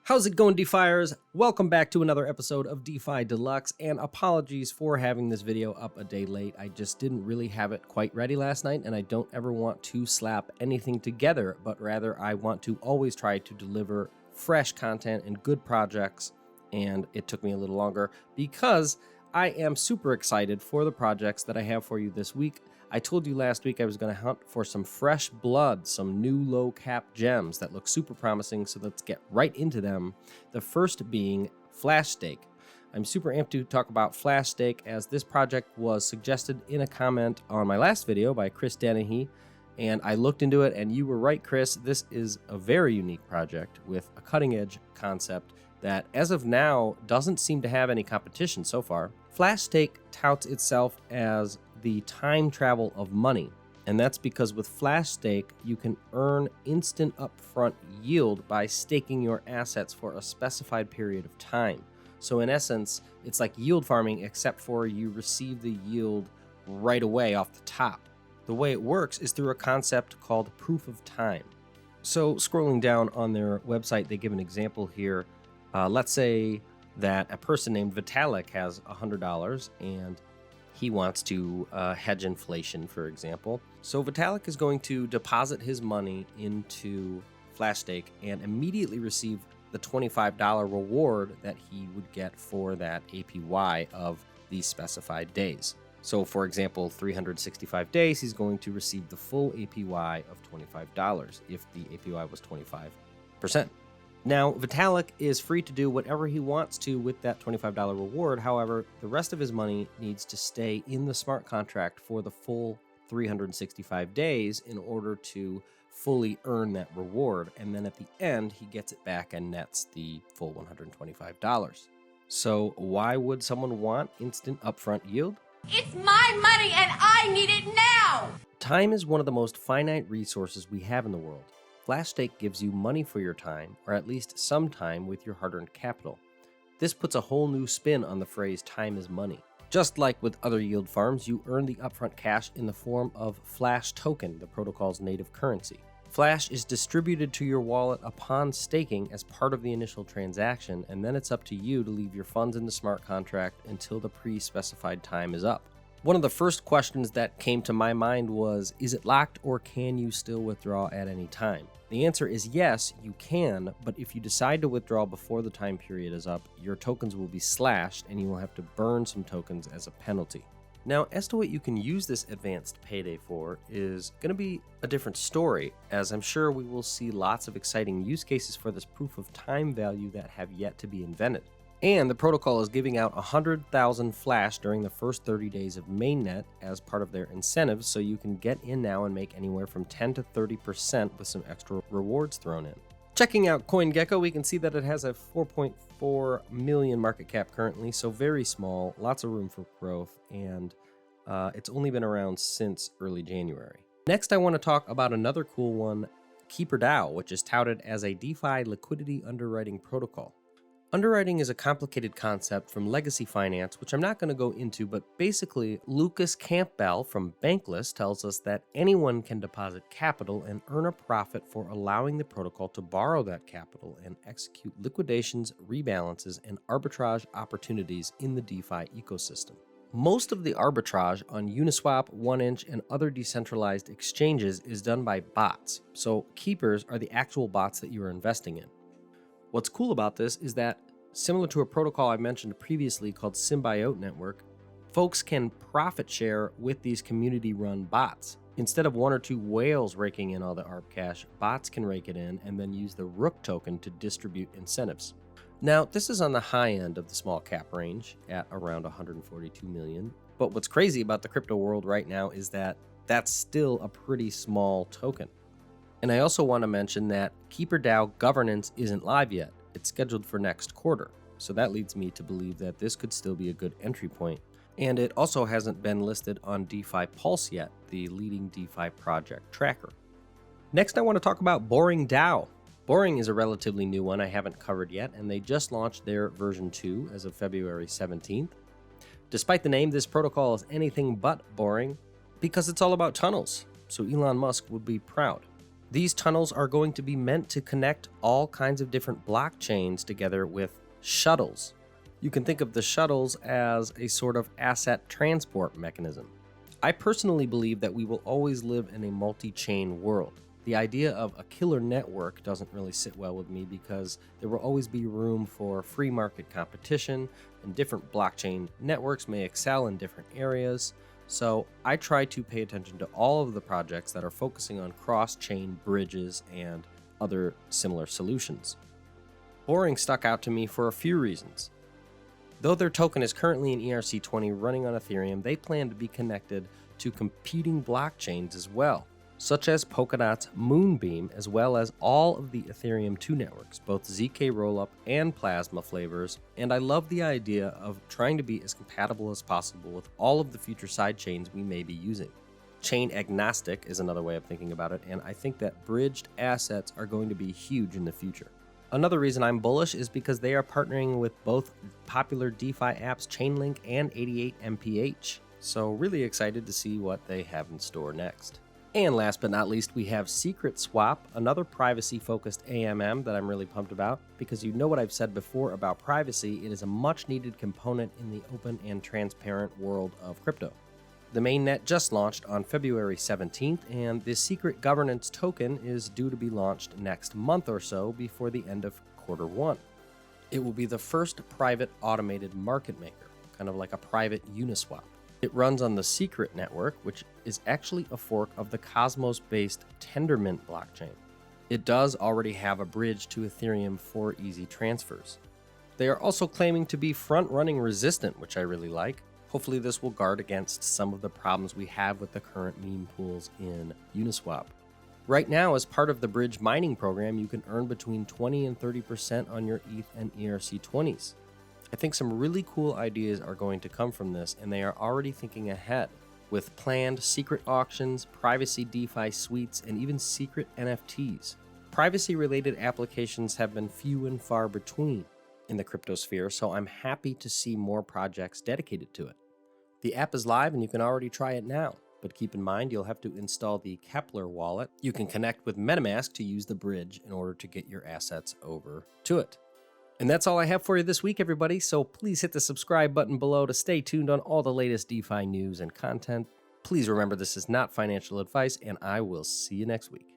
How's it going, DeFiers? Welcome back to another episode of DeFi Deluxe, and apologies for having this video up a day late. I just didn't really have it quite ready last night, and I don't ever want to slap anything together, but rather I want to always try to deliver fresh content and good projects, and it took me a little longer because I am super excited for the projects that I have for you this week. I told you last week I was going to hunt for some fresh blood, some new low cap gems that look super promising, so let's get right into them. The first being Flashstake. I'm super amped to talk about Flashstake as this project was suggested in a comment on my last video by Chris Dennehy, and I looked into it, and you were right, Chris. This is a very unique project with a cutting edge concept that as of now doesn't seem to have any competition so far. Flashstake touts itself as the time travel of money, and that's because with Flashstake you can earn instant upfront yield by staking your assets for a specified period of time. So in essence, it's like yield farming, except for you receive the yield right away off the top. The way it works is through a concept called proof of time. So scrolling down on their website, they give an example here. Let's say that a person named Vitalik has $100 and he wants to hedge inflation, for example. So Vitalik is going to deposit his money into Flashstake and immediately receive the $25 reward that he would get for that APY of these specified days. So for example, 365 days, he's going to receive the full APY of $25 if the APY was 25%. Now, Vitalik is free to do whatever he wants to with that $25 reward. However, the rest of his money needs to stay in the smart contract for the full 365 days in order to fully earn that reward. And then at the end, he gets it back and nets the full $125. So why would someone want instant upfront yield? It's my money and I need it now! Time is one of the most finite resources we have in the world. Flashstake gives you money for your time, or at least some time with your hard-earned capital. This puts a whole new spin on the phrase time is money. Just like with other yield farms, you earn the upfront cash in the form of Flash token, the protocol's native currency. Flash is distributed to your wallet upon staking as part of the initial transaction, and then it's up to you to leave your funds in the smart contract until the pre-specified time is up. One of the first questions that came to my mind was, is it locked or can you still withdraw at any time? The answer is yes, you can, but if you decide to withdraw before the time period is up, your tokens will be slashed and you will have to burn some tokens as a penalty. Now, as to what you can use this advanced payday for is going to be a different story, as I'm sure we will see lots of exciting use cases for this proof of time value that have yet to be invented. And the protocol is giving out 100,000 Flash during the first 30 days of mainnet as part of their incentives, so you can get in now and make anywhere from 10 to 30% with some extra rewards thrown in. Checking out CoinGecko, we can see that it has a 4.4 million market cap currently, so very small, lots of room for growth, and it's only been around since early January. Next, I want to talk about another cool one, KeeperDAO, which is touted as a DeFi liquidity underwriting protocol. Underwriting is a complicated concept from legacy finance, which I'm not going to go into, but basically, Lucas Campbell from Bankless tells us that anyone can deposit capital and earn a profit for allowing the protocol to borrow that capital and execute liquidations, rebalances, and arbitrage opportunities in the DeFi ecosystem. Most of the arbitrage on Uniswap, 1inch, and other decentralized exchanges is done by bots, so keepers are the actual bots that you are investing in. What's cool about this is that, similar to a protocol I mentioned previously called Symbiote Network, folks can profit share with these community-run bots. Instead of one or two whales raking in all the ARB cash, bots can rake it in and then use the ROOK token to distribute incentives. Now, this is on the high end of the small cap range at around 142 million, but what's crazy about the crypto world right now is that that's still a pretty small token. And I also want to mention that KeeperDAO governance isn't live yet. It's scheduled for next quarter. So that leads me to believe that this could still be a good entry point. And it also hasn't been listed on DeFi Pulse yet, the leading DeFi project tracker. Next, I want to talk about BoringDAO. Boring is a relatively new one I haven't covered yet, and they just launched their version 2 as of February 17th. Despite the name, this protocol is anything but boring because it's all about tunnels, so Elon Musk would be proud. These tunnels are going to be meant to connect all kinds of different blockchains together with shuttles. You can think of the shuttles as a sort of asset transport mechanism. I personally believe that we will always live in a multi-chain world. The idea of a killer network doesn't really sit well with me because there will always be room for free market competition, and different blockchain networks may excel in different areas. So I try to pay attention to all of the projects that are focusing on cross-chain bridges and other similar solutions. Boring stuck out to me for a few reasons. Though their token is currently an ERC20 running on Ethereum, they plan to be connected to competing blockchains as well, such as Polkadot's Moonbeam, as well as all of the Ethereum 2 networks, both ZK Rollup and Plasma flavors, and I love the idea of trying to be as compatible as possible with all of the future sidechains we may be using. Chain agnostic is another way of thinking about it, and I think that bridged assets are going to be huge in the future. Another reason I'm bullish is because they are partnering with both popular DeFi apps Chainlink and 88MPH, so really excited to see what they have in store next. And last but not least, we have SecretSwap, another privacy-focused AMM that I'm really pumped about, because you know what I've said before about privacy, it is a much-needed component in the open and transparent world of crypto. The mainnet just launched on February 17th, and the secret governance token is due to be launched next month or so before the end of Q1. It will be the first private automated market maker, kind of like a private Uniswap. It runs on the Secret network, which is actually a fork of the Cosmos-based Tendermint blockchain. It does already have a bridge to Ethereum for easy transfers. They are also claiming to be front-running resistant, which I really like. Hopefully this will guard against some of the problems we have with the current meme pools in Uniswap. Right now, as part of the bridge mining program, you can earn between 20 and 30% on your ETH and ERC20s. I think some really cool ideas are going to come from this, and they are already thinking ahead, with planned secret auctions, privacy DeFi suites, and even secret NFTs. Privacy-related applications have been few and far between in the cryptosphere, so I'm happy to see more projects dedicated to it. The app is live and you can already try it now, but keep in mind you'll have to install the Kepler wallet. You can connect with MetaMask to use the bridge in order to get your assets over to it. And that's all I have for you this week, everybody, so please hit the subscribe button below to stay tuned on all the latest DeFi news and content. Please remember this is not financial advice, and I will see you next week.